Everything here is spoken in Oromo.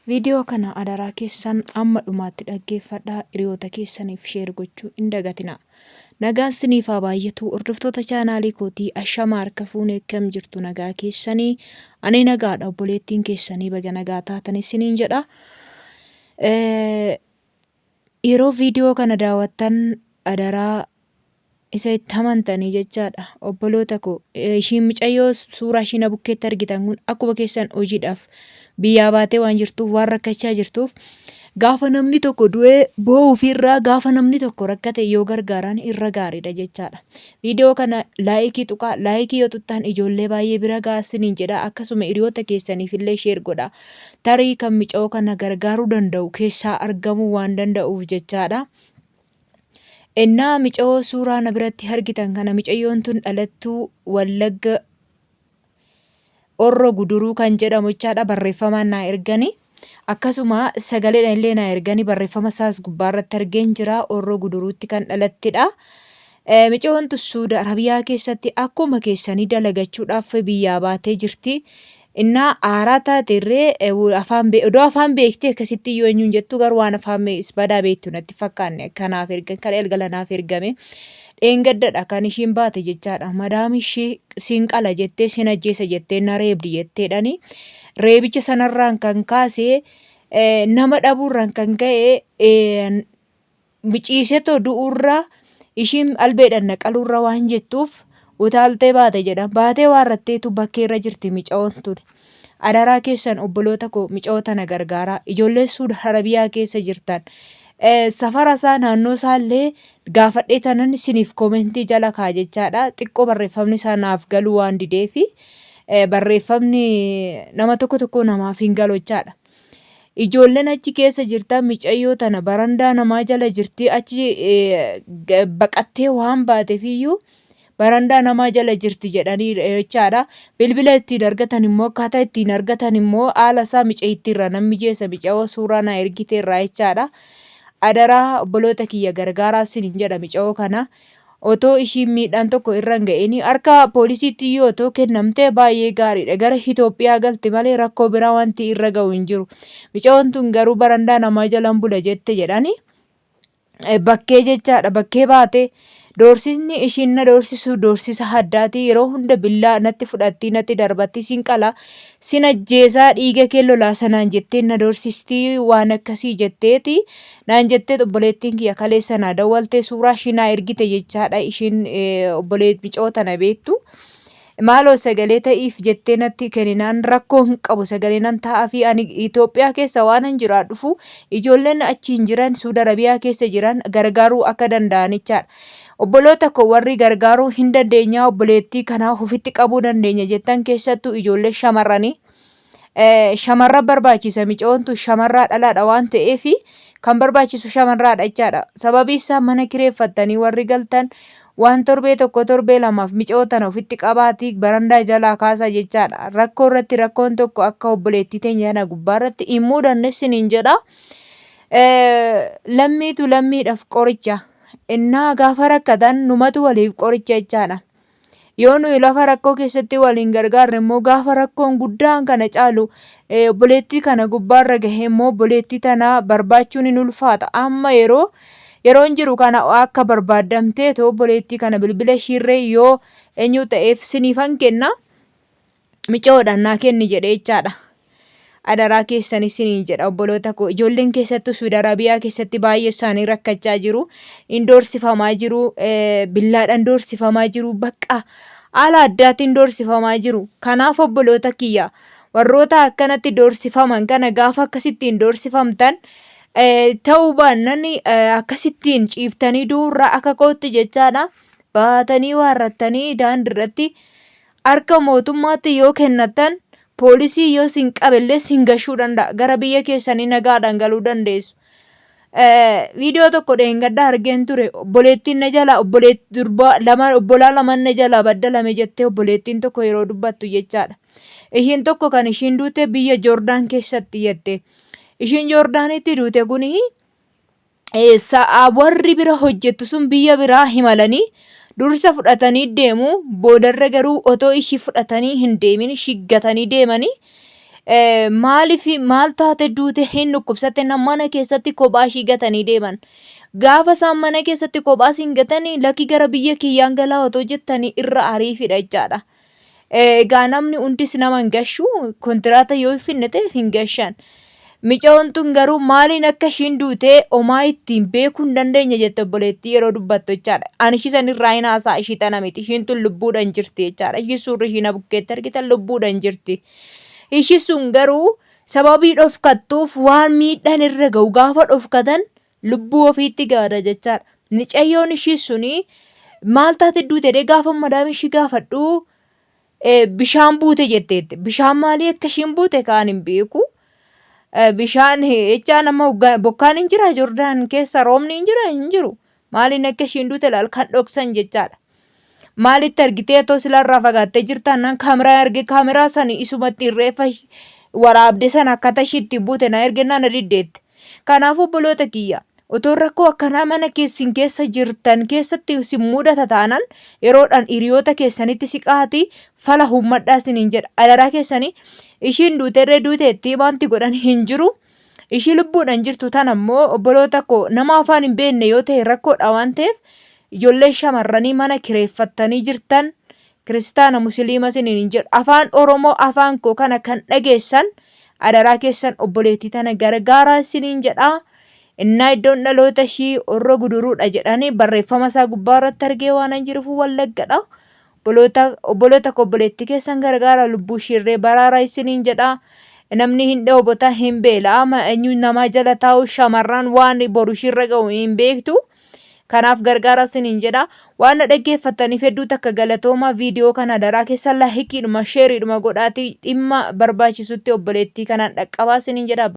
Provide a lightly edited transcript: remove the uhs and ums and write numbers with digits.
Viidiyoo kana adaraa keessan amma dhumaatti dhaggeeffadhaa, hiriyoota keessaniif sheer gochuu hin dagatinaa. Nagaan isiniif haa baay'atu. Hordoftoota chaanaalii kootii ashama harka fuunee akkam jirtu nagaa keessanii? Ani nagaadha, obboleettiin keessanii baga nagaa taatan isiniin jedha. Yeroo viidiyoo kana daawwattan adaraa isa itti amantanii jechaadha. Obboloota koo ishiin mucayyoo suuraa ishiin bukkeetti argitan kun akkuma keessan hojiidhaaf biyyaa baatee waan jirtuuf, waan rakkachaa jirtuuf, gaafa namni tokko du'ee boo'uuf irraa gaafa namni tokko rakkate yoo gargaaran irra gaariidha jechaadha. Viidiyoo kana laayikii tuqaa, laayikii yoo tuttaan ijoollee baay'ee bira gaasiniin jedha. Akkasuma hiriyoota keessaniif illee sheer godha. Tarii kan mucayyoo kana gargaaruu danda'u keessaa argamuu waan danda'uuf jechaadha. Innaa mucayyoo suuraa na biratti argitan kana, mucayyoon tun dhalattuu Wallagga Horroo Guduruu kan jedhamu jechaadha. Barreeffamaan naa ergani. Akkasuma sagaleedhaan illee naa ergani. Barreeffama isaas gubbaarratti argeen jira. Horroo Guduruutti kan dhalattedha. Mucayyoon tun Suudi Arabiyaa keessatti akkuma keessanii dalagachuudhaaf biyyaa baatee jirti. Innaa aaraa taaterree odoo afaan beektee akkasitti yoo eenyuun jettu, garuu waan afaan badaa beektu natti fakkaanne kanaaf kan elgalanaaf ergame. Dheengaddadha kan ishiin baate jechaadha. Madaami ishii siin qala jettee, siin ajjeesa jettee na reebdi jetteedhani. Reebicha sanarraan kan kaasee nama dhabuurraan kan ka'e miciisetoo du'uurraa ishiin albeedhaan naqaluurra waan jettuuf utaaltee baate jedha. Baatee waan ratteetu bakkeerra jirti mucayyoon tun. Adaraa keessan obboloota koo mucayyoo tana gargaaraa. Ijoollee Suudi Arabiyaa keessa jirtan safara isaa naannoo isaallee gaafadhee tanan isiniif koomentii jala kaa jechaadha. Xiqqoo barreeffamni isaa naaf galuu waan dideefi barreeffamni nama tokko namaaf hin galu jechaadha. Ijoolleen achi keessa jirtan mucayyoo tana barandaa namaa jala jirti. Achi baqattee waan baateefiyyuu barandaa namaa jala jirti jedhanii jechaadha. Bilbila ittiin argatan immoo, akkaataa ittiin argatan immoo haala isaa mucayyittiirra nan mijeessa. Mucayyoo suuraa na ergiteerraa jechaadha. Adaraa obboloota kiyya gargaaraa isiniin jedha mucayyoo kana. Otoo ishiin miidhaan tokko irra hin ga'ini harka poolisiitti yoo otoo kennamtee baay'ee gaariidha. Gara Itoophiyaa galti malee rakkoo biraa wanti irra ga'u hin jiru. Mucayyoon tun garuu barandaa namaa jalan bula jette jedhani. Bakkee jechaadha. Bakkee baate. Doorsisni ishiin na doorsisu doorsisa addaati. Yeroo hunda billaa natti fudhatti, natti darbatti, siin qala, siin ajjeesaa, dhiiga kee lolaasa naan jettee na doorsistii, waan akkasii jetteeti naan jettee obboleettiin kiyya kaleessa naa dawwaltee suuraa ishii naa ergite jechaadha. Ishiin mucayyoo tana beektu. Maaloo sagalee ta'iif jettee natti kenninaan rakkoo hin qabu, sagalee nan ta'aa fi ani Itoophiyaa keessa waan hin jiraadhuuf ijoolleen achiin jiran Suudi Arabiyaa keessa jiran gargaaruu akka danda'an jechaadha. Obboloota koo warri gargaaruu hin dandeenyaa obboleettii kanaa ofitti qabuu dandeenya jettan keessattuu ijoollee shamarranii. Shamarran barbaachisa. Mucayyoon tun shamarraa dhalaadha waan ta'eef kan barbaachisu shamarraadha jechaadha. Sababii isaa mana kireeffattanii warri galtan waan torbee tokko torbee lamaaf mucayyoo tana ofitti qabaatii barandaa jalaa kaasaa jechaadha. Rakkoo irratti rakkoon tokko akka obboleettii teenya kana gubbaarratti himuu dandeessiniin jedha. Lammiitu lammiidhaaf qoricha. Innaa gaafa rakkatan numatu waliif qoricha jechaadha. Yoo nuyi lafa rakkoo keessatti waliin gargaarre immoo gaafa rakkoon guddaan kana caalu obboleettii kana gubbaarra gahe immoo obboleettii tana barbaachuun hin ulfaata. Amma yeroon jiru kana akka barbaadamtee obboleettii kana bilbila ishiirree yoo eenyu ta'eef siniifan kenna, mucayyoodhaan naa kenni jedhe jechaadha. Adaraa keessan isiniin jedha obboloota koo. Ijoolleen keessattuu Suudi Arabiyaa keessatti baay'ee isaanii rakkachaa jiru. Hin doorsifamaa jiru. Billaadhaan doorsifamaa jiru. Bakka haala addaatiin doorsifamaa jiru. Kanaaf obboloota kiyya warroota akkanatti doorsifaman kana gaafa akkasittiin doorsifamtan ta'uu baannan akkasittiin ciiftanii duurraa akka kootti jechaadha. Baatanii waarrattanii daandiirratti harka mootummaatti yoo kennatan poolisii yoo siin qabellee siin gashuu danda'a. Gara biyya keessanii nagaadhaan galuu dandeessu. Viidiyoo tokko dheengaddaa argeen ture. Obboleettiin na jala obbolaa lamaan na jala baddalame jettee obboleettiin tokko yeroo dubbattu jechaadha. Ishiin tokko kan ishiin duute biyya Joordaan keessatti jette. Ishiin Joordaanitti duute kuni warri bira hojjettu sun biyya biraa himalanii dursa fudhatanii deemu. Boodarra garuu otoo ishii fudhatanii hin deemin shiggatanii deemanii maal taate duute hin dhukkubsatte mana keessatti kophaa ishii gatanii deeman. Gaafa isaan mana keessatti kophaa isin gatanii lakki gara biyya kiyyaan galaa otoo jettanii irra ariifidha jechaadha. Egaa namni hundis nama hin gashu kontiraata yoo finne ta'eef hin gashan. Micoon tun garuu maaliin akka ishiin duutee homaa ittiin beekuu hin dandeenye jette obboleettii yeroo dubbattu jechaadha. Ani ishii sanirraa hin haasaa ishii tana miti. Ishiin tun lubbuudhaan jirti jechaadha. Ishii suurri ishii na bukkeetti argitan lubbuudhaan jirti. Ishii sun garuu sababii dhofkattuuf waan miidhaan irra ga'u gaafa dhofkatan lubbuu ofiitti gaada jechaadha. Mucayyoon ishii suni maal taate duute gaafa madaam ishii gaafadhu bishaan buute jetteetti. Bishaan maalii akka ishiin buute kaan hin beeku. Bishaan jechaan amma bokkaan hin jira Jordaan keessa roobni hin jiru. Maaliin akka ishiin duute laal kan dhoksan jechaadha. Maalitti argitee otoo silarraa fagaattee jirtaan nan kaameraa arge kaameraa sani isumatti reeffa waraabde sana akkata ishiitti buute na ergennaan diddeetti. Kanaafuu obboloota kiyya otoo rakkoo akkanaa mana keessin keessa jirtan keessatti si mudata taanan yeroodhaan hiriyoota keessanitti siqaati fala hummadhaa isiniin jedha. Adaraa keessanii ishiin duuteetti wanti godhan hin jiru. Ishii lubbuudhaan jirtu tan ammoo obboloota koo nama afaan hin beekne yoo ta'e rakkoodha waan ta'eef ijoollee shamarranii mana kireeffattanii jirtan kiristaana musliima isiniin hin jedhu. Afaan Oromoo afaan koo kana kan dhageessan adaraa keessan obboleettii tana gargaaraa isiniin jedha. Innaa iddoon dhaloota ishii Horroo Guduruudha jedhanii barreeffama isaa gubbaa irratti argee waan jiruuf Wallaggadha. Obboloota koo obboleettii keessan gargaara lubbuu ishirree baraaraa isiniin jedha. Namni hin dheebotaa hin beela eenyu nama jala taa'u shamarran waan boru ishirra ga'u hin beektu. Kanaaf gargaara isiniin jedha. Waan dhaggeeffattaniif hedduu takka galatooma viidiyoo kana adaraa keessan laayikiidhuma sheeriidhuma godhaatii dhimma barbaachisutti obboleettii kanaan dhaqqabaa isiniin jedha.